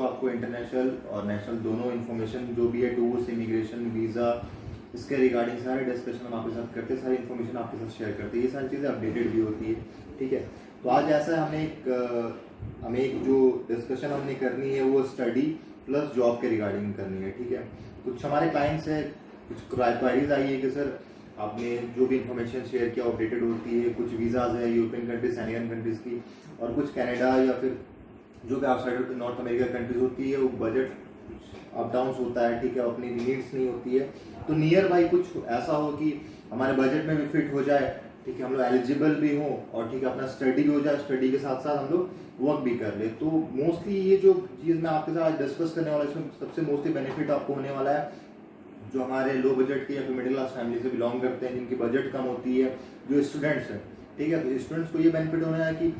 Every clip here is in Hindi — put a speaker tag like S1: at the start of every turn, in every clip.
S1: आपको इंटरनेशनल और नेशनल दोनों इन्फॉर्मेशन जो भी है, टूर्स, इमिग्रेशन, वीज़ा, इसके रिगार्डिंग सारे डिस्कशन हम आपके साथ करते हैं, सारी इन्फॉर्मेशन आपके साथ शेयर करते हैं, ये सारी चीज़ें अपडेटेड भी होती है। ठीक है, तो आज ऐसा है हमें एक जो डिस्कशन हमने करनी है वो स्टडी प्लस जॉब के रिगार्डिंग करनी है। ठीक है, कुछ हमारे क्लाइंट्स है, कुछ क्वारीज आई है कि सर आपने जो भी इंफॉर्मेशन शेयर किया अपडेटेड होती है, कुछ वीज़ाज है यूरोपियन कंट्रीज, एशियन कंट्रीज़ की, और कुछ कनाडा या फिर जो भी आउटसाइड नॉर्थ अमेरिका कंट्रीज होती है, वो बजट अप डाउन होता है। ठीक है, अपनी नीड्स नहीं होती है, तो नियर बाई कुछ ऐसा हो कि हमारे बजट में भी फिट हो जाए। ठीक है, हम लोग एलिजिबल भी हों और ठीक है अपना स्टडी भी हो जाए, स्टडी के साथ साथ हम लोग वर्क भी कर ले। तो मोस्टली ये जो चीज़ मैं आपके साथ डिस्कस करने वाला, इसमें सबसे मोस्टली बेनिफिट आपको होने वाला है जो हमारे लो बजट के या फिर मिडिल क्लास फैमिली से बिलोंग करते हैं, जिनकी बजट कम होती है, जो स्टूडेंट्स हैं। ठीक है, तो स्टूडेंट्स को ये बेनिफिट होना है कि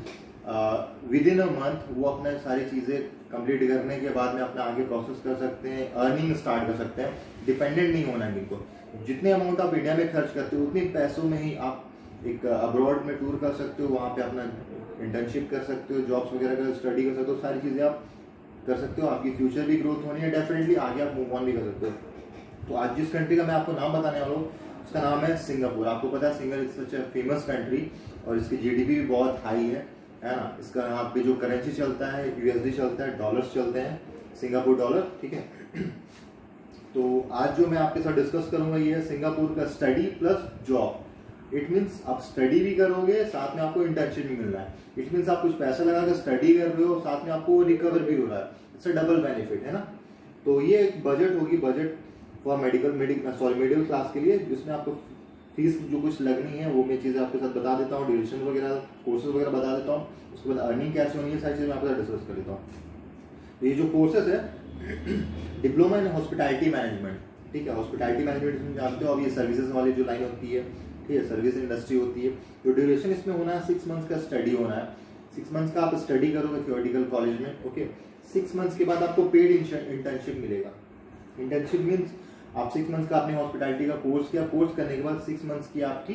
S1: विद इन अ मंथ वो अपने सारी चीज़ें कंप्लीट करने के बाद में अपना आगे प्रोसेस कर सकते हैं, अर्निंग स्टार्ट कर सकते हैं, डिपेंडेंट नहीं होना है बिल्कुल। जितने अमाउंट आप इंडिया में खर्च करते हो उतने पैसों में ही आप एक अब्रॉड में टूर कर सकते हो, वहाँ पे अपना इंटर्नशिप कर सकते हो, जॉब्स वगैरह का स्टडी कर सकते हो, सारी चीज़ें आप कर सकते हो। आपकी फ्यूचर भी ग्रोथ होनी है, डेफिनेटली आगे आप मूव ऑन भी कर सकते हो। तो आज जिस कंट्री का मैं आपको नाम बताने वाला हूँ उसका नाम है सिंगापुर। आपको पता है Singapore is such a famous country और इसकी जीडीपी भी बहुत हाई है ना। इसका यहाँ पे जो करेंसी चलता है यूएसडी चलता है, डॉलर्स चलते हैं, सिंगापुर डॉलर। ठीक है, तो आज जो मैं आपके साथ डिस्कस करूंगा ये है सिंगापुर का study plus job. It means आप स्टडी भी करोगे, साथ में आपको इंटर्नशिप भी मिल रहा है। इट मीन्स आप कुछ पैसा लगा कर स्टडी कर रहे हो, साथ में आपको रिकवर भी हो रहा है। इट्स अ डबल बेनिफिट है ना। तो ये एक बजट होगी, बजट फॉर मिडिल क्लास के लिए, जिसमें आपको फीस जो कुछ लगनी है वो मैं चीज़ें आपके साथ बता देता हूँ, ड्यूरेशन वगैरह, कोर्सेज वगैरह बता देता हूँ, उसके बाद अर्निंग कैसे होनी है, सारी चीज़ें मैं आपके साथ डिस्कस कर लेता हूँ। तो ये जो कोर्सेज है डिप्लोमा इन हॉस्पिटैलिटी मैनेजमेंट। ठीक है, हॉस्पिटैलिटी मैनेजमेंट जानते हो, अब ये सर्विसेज वाली जो लाइन होती है, ठीक है, सर्विस इंडस्ट्री होती है। तो ड्यूरेशन इसमें होना है 6 मंथ्स का स्टडी होना है। 6 मंथ्स का आप स्टडी करोगे थियोरेटिकल कॉलेज में। ओके, 6 मंथ्स के बाद आपको पेड इंटर्नशिप मिलेगा। इंटर्नशिप मीन्स आप 6 मंथ्स का आपने हॉस्पिटैलिटी का कोर्स किया, कोर्स करने के बाद 6 मंथ्स की आपकी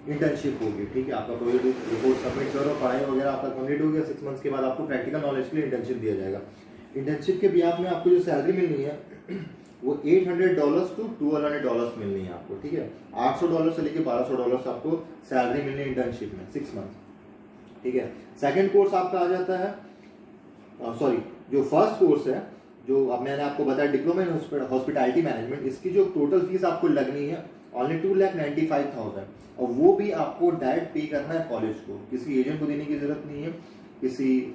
S1: इंटर्नशिप होगी। ठीक है, आपका प्रोजेक्ट रिपोर्ट सबमिट करो, पढ़ाई वगैरह आपका कंप्लीट हो गया। 6 मंथ्स के बाद आपको प्रैक्टिकल नॉलेज के लिए इंटर्नशिप दिया जाएगा। इंटर्नशिप के ब्याज में आपको जो सैलरी मिलनी है वो $800 to $1200 मिलनी है आपको। ठीक है, $800 से लेकर $1200 आपको सैलरी मिलनी है इंटर्नशिप में 6 मंथ। ठीक है, सेकेंड कोर्स आपका आ जाता है, जो फर्स्ट कोर्स है, जो अब मैंने आपको बताया डिप्लोमा इन हॉस्पिटैलिटी मैनेजमेंट, इसकी जो टोटल फीस आपको लगनी है ओनली 2,95,000, और वो भी आपको डायरेक्ट पे करना है कॉलेज को। किसी एजेंट को देने की जरूरत नहीं है, किसी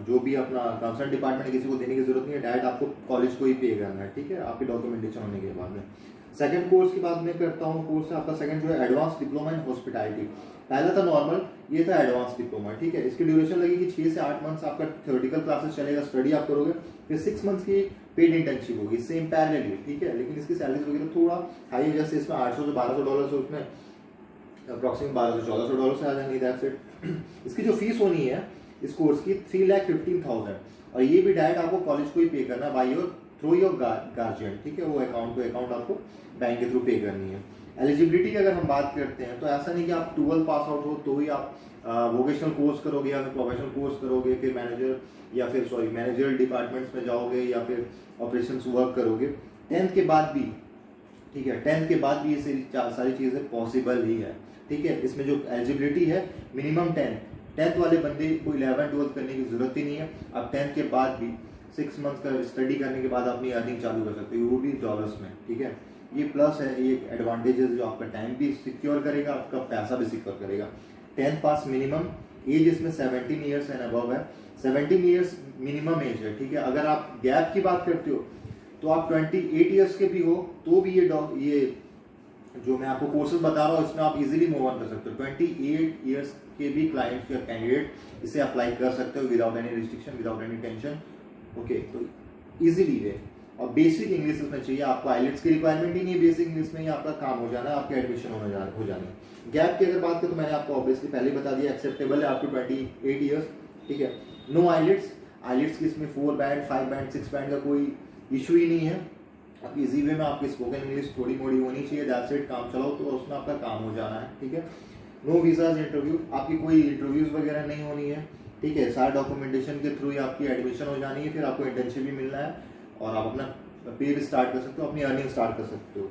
S1: जो भी अपना कंसर्न डिपार्टमेंट है किसी को देने की जरूरत नहीं है, डायरेक्ट आपको कॉलेज को ही पे करना है। ठीक है, आपकी डॉक्यूमेंटेशन होने के बाद में। सेकंड कोर्स की बात मैं करता हूँ, कोर्स है आपका सेकंड जो है एडवांस डिप्लोमा इन हॉस्पिटैलिटी। पहला था नॉर्मल, ये था एडवांस डिप्लोमा। ठीक है, इसकी ड्यूरेशन लगेगी 6 से 8 मंथ्स आपका थियोरेटिकल क्लासेस चलेगा, स्टडी आप करोगे, फिर 6 मंथ्स की पेड इंटर्नशिप होगी, सेम पैरेलली। ठीक है, लेकिन इसकी सैलरीज वगैरह थोड़ा हाई है, जैसे इसमें $800 से $1200 है, उसमें अप्रॉक्सीमेट $1200 से $1400 से आ जाएंगे, दैट्स इट। इसकी जो फीस होनी है इस कोर्स की 3,15,000, और ये भी डायरेक्ट आपको कॉलेज को ही पे करना है बाय थ्रू योर गार्जियन। ठीक है, वो अकाउंट आपको बैंक के थ्रू पे करनी है। एलिजिबिलिटी की अगर हम बात करते हैं तो ऐसा नहीं कि आप 12 पास आउट हो तो ही आप वोकेशनल कोर्स करोगे या फिर प्रोफेशनल कोर्स करोगे, फिर मैनेजर डिपार्टमेंट्स में जाओगे या फिर ऑपरेशंस वर्क करोगे। 10th के बाद भी, ठीक है, 10th के बाद भी ये सारी चीज़ें पॉसिबल ही है। ठीक है, इसमें जो एलिजिबिलिटी है मिनिमम 10th वाले बंदे को 11th 12th करने की जरूरत ही नहीं है। आप 10th के बाद भी 6 मंथ्स का स्टडी करने के बाद अपनी अर्निंग चालू कर सकते हो, वो भी डॉलर्स में। ठीक है, ये प्लस है, ये एडवांटेजेस जो आपका टाइम भी सिक्योर करेगा, आपका पैसा भी सिक्योर करेगा। 10th पास मिनिमम एज इसमें 17 ईयर्स एंड अबव है, 17 ईयर्स मिनिमम एज है। ठीक है, अगर आप गैप की बात करते हो तो आप 28 ईयर्स के भी हो तो भी ये जो मैं आपको कोर्सेज बता रहा हूँ इसमें आप इजीली मूव ऑन कर सकते हो। 28 ईयर्स के भी क्लाइंट या कैंडिडेट इसे अप्लाई कर सकते हो without any restriction, without any tension. Okay, तो इजीली है। और बेसिक इंग्लिश इसमें चाहिए आपको, आइलेट्स की रिक्वायरमेंट ही नहीं है, बेसिक इंग्लिश में ही आपका काम हो जाना है, आपके एडमिशन हो जाना है। गैप की अगर बात करें तो मैंने आपको ऑब्वियसली पहले बता दिया, एक्सेप्टेबल है आपको 28 ईयर्स। ठीक है, नो आइलेट्स की इसमें 4 बैंड 5 बैंड 6 बैंड का कोई इशू ही नहीं है। आप इजी वे में आपकी स्पोकन इंग्लिश थोड़ी मोड़ी होनी चाहिए, दैट्स इट, काम चलाओ तो उसमें आपका काम हो जाना है। ठीक है, नो वीजाज इंटरव्यू, आपकी कोई इंटरव्यूज वगैरह नहीं होनी है। ठीक है। सारे डॉक्यूमेंटेशन के थ्रू ही आपकी एडमिशन हो जानी है, फिर आपको इंटर्नशिप भी मिलना है और आप अपना पे भी स्टार्ट कर सकते हो, अपनी अर्निंग स्टार्ट कर सकते हो,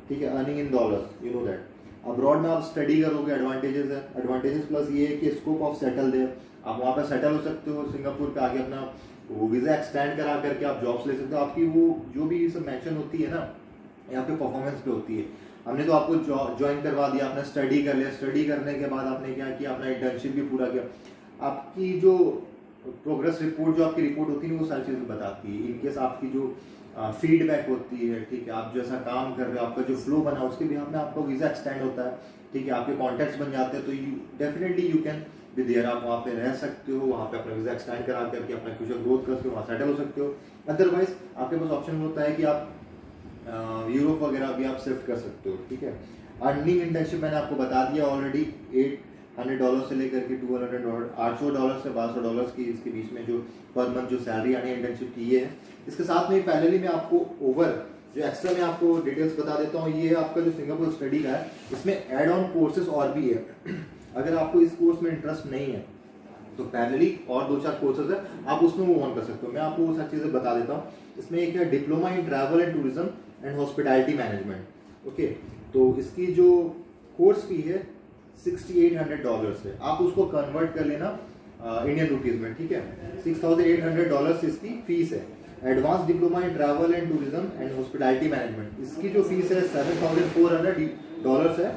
S1: ठीक है। Earning in dollars, you know that. Abroad में आप स्टडी करोगे, एडवांटेजेस है, एडवांटेजेस प्लस ये है कि स्कोप ऑफ सेटल दे, आप वहाँ पर सेटल हो सकते हो सिंगापुर पे आके, अपना वो वीज़ा एक्सटेंड करा करके आप जॉब्स ले सकते हो। आपकी वो जो भी सब मेंशन होती है ना यहाँ पे परफॉर्मेंस पे होती है। हमने तो आपको ज्वाइन करवा दिया, आपने स्टडी कर लिया, स्टडी करने के बाद आपने क्या किया, अपना इंटर्नशिप भी पूरा किया, आपकी जो प्रोग्रेस रिपोर्ट जो आपकी रिपोर्ट होती है वो सारी चीज़ें बताती है। इनकेस आपकी जो फीडबैक होती है, ठीक है, आप जैसा काम कर रहे हो, आपका जो फ्लो बना उसके भी में आपका वीज़ा एक्सटेंड होता है, ठीक है, आपके कॉन्टैक्ट्स बन जाते हैं, तो you definitely you can be there, आप वहाँ पे रह सकते हो, वहाँ पे अपना वीज़ा एक्सटेंड करा करके अपना फ्यूचर ग्रोथ कर सकते हो, वहाँ सेटल हो सकते हो। अदरवाइज आपके पास ऑप्शन होता है कि आप यूरोप वगैरह भी आप शिफ्ट कर सकते हो, ठीक है। अर्निंग इंटर्नशिप मैंने आपको बता दिया ऑलरेडी, $800 से लेकर के $200, $800 से $1200 की इसके बीच में जो पर मंथ जो सैलरी आनी है इंटर्नशिप की ये है। इसके साथ में पहले मैं आपको ओवर जो एक्स्ट्रा मैं आपको डिटेल्स बता देता हूँ। ये है आपका जो सिंगापुर स्टडी का है, इसमें एड ऑन कोर्सेज और भी है। अगर आपको इस कोर्स में इंटरेस्ट नहीं है तो पैरेलली और 2-4 कोर्सेज है, आप उसमें मूव ऑन कर सकते हो। मैं आपको वो सारी चीज़ें बता देता हूँ। इसमें एक है diploma in travel and tourism and hospitality management, okay. तो इसकी जो कोर्स फी है $6,800 है, आप उसको कन्वर्ट कर लेना इंडियन रुपीज में, ठीक है। $6,800 इसकी फीस है। Advance diploma in travel and tourism and hospitality management, इसकी जो फीस है $7,400 है।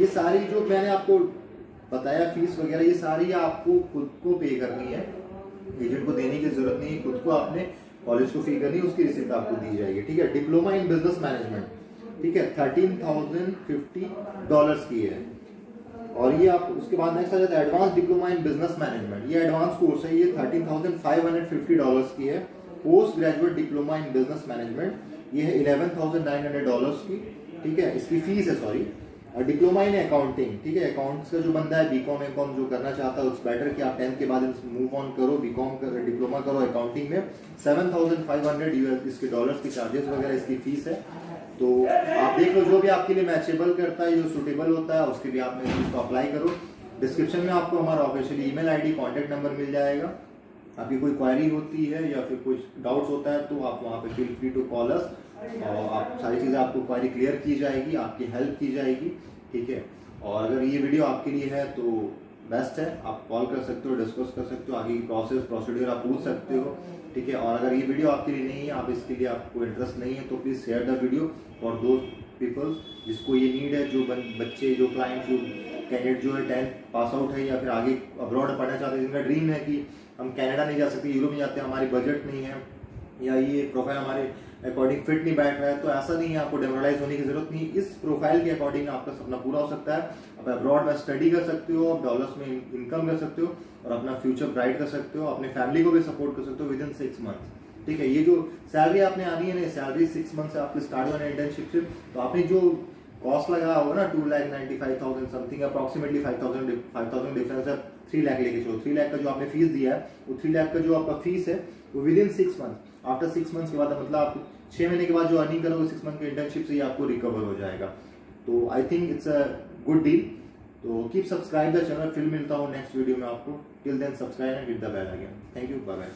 S1: ये सारी जो मैंने आपको बताया फीस वगैरह, ये सारी आपको खुद को पे करनी है, एजेंट को देने की जरूरत नहीं है, खुद को आपने कॉलेज को फी करनी है, उसकी रिसिप्ट आपको दी जाएगी, ठीक है। डिप्लोमा इन बिजनेस मैनेजमेंट, ठीक है, $13,050 की है। और ये आप उसके बाद नेक्स्ट आ जाता है advance diploma in business management, ये एडवांस कोर्स है, ये $13,550 की है। Post graduate diploma in business management, ये है $11,900 की, ठीक है, इसकी फीस है, सॉरी। और डिप्लोमा इन अकाउंटिंग, ठीक है, अकाउंट्स का जो बंदा है, बीकॉम एमकॉम जो करना चाहता है, उट्स बेटर कि आप 10th के बाद मूव ऑन करो, बीकॉम कर डिप्लोमा करो अकाउंटिंग में। $7,500 इसके डॉलर्स की चार्जेस वगैरह इसकी फीस है। तो आप देख लो जो भी आपके लिए मैचेबल करता है, जो सुटेबल होता है, उसके भी आप इसको अप्लाई करो। डिस्क्रिप्शन में आपको हमारा officially email ID, contact number मिल जाएगा। आपकी कोई क्वायरी होती है या फिर कुछ डाउट्स होता है तो आप वहाँ पे feel free to call us, और आप सारी चीज़ें आपको क्वायरी क्लियर की जाएगी, आपकी हेल्प की जाएगी, ठीक है। और अगर ये वीडियो आपके लिए है तो बेस्ट है, आप कॉल कर सकते हो, डिस्कस कर सकते हो, आगे की प्रोसीड्यूर आप पूछ सकते हो, ठीक है। और अगर ये वीडियो आपके लिए नहीं है, आप इसके लिए आपको इंटरेस्ट नहीं है, तो please share the video for those people जिसको ये नीड है, जो बच्चे, जो क्लाइंट, जो कैंडिडेट जो है 10th पास आउट है या फिर आगे अब्रॉड पढ़ना चाहते हैं, जिनका ड्रीम है कि हम कनाडा नहीं जा सकते, यूरोप नहीं जाते, हमारी बजट नहीं है या ये प्रोफाइल हमारे अकॉर्डिंग फिट नहीं बैठ रहा है, तो ऐसा नहीं है, आपको डेमोरलाइज होने की जरूरत नहीं। इस प्रोफाइल के अकॉर्डिंग आपका सपना पूरा हो सकता है। आप अब्रॉड में स्टडी कर सकते हो, आप डॉलर्स में इनकम कर सकते हो और अपना फ्यूचर ब्राइट कर सकते हो, अपनी फैमिली को भी सपोर्ट कर सकते हो विदिन 6 मंथ्स, ठीक है। ये जो सैलरी आपने आनी है ना, सैलरी 6 मंथ से आपकी स्टार्ट होना है इंटर्नशिप से, तो आपने जो कॉस्ट लगा होगा ना 2,95,000 समथिंग, अप्रॉक्सीमेटली 5,000 डिफरेंस है, 3 लाख लेके चलो, 3 लाख का जो आपने फीस दिया है, वो 3 लाख का जो आपका फीस है वो विदिन 6 मंथ, आफ्टर 6 मंथ्स के बाद, मतलब आप 6 महीने के बाद जो अर्निंग करोगे 6 मंथ के इंटर्नशिप से ही आपको रिकवर हो जाएगा। तो I think it's a good deal. तो कीप सब्सक्राइब द चैनल, फिर मिलता हूँ नेक्स्ट वीडियो में आपको। Till then subscribe and hit the bell again. Thank you, bye bye.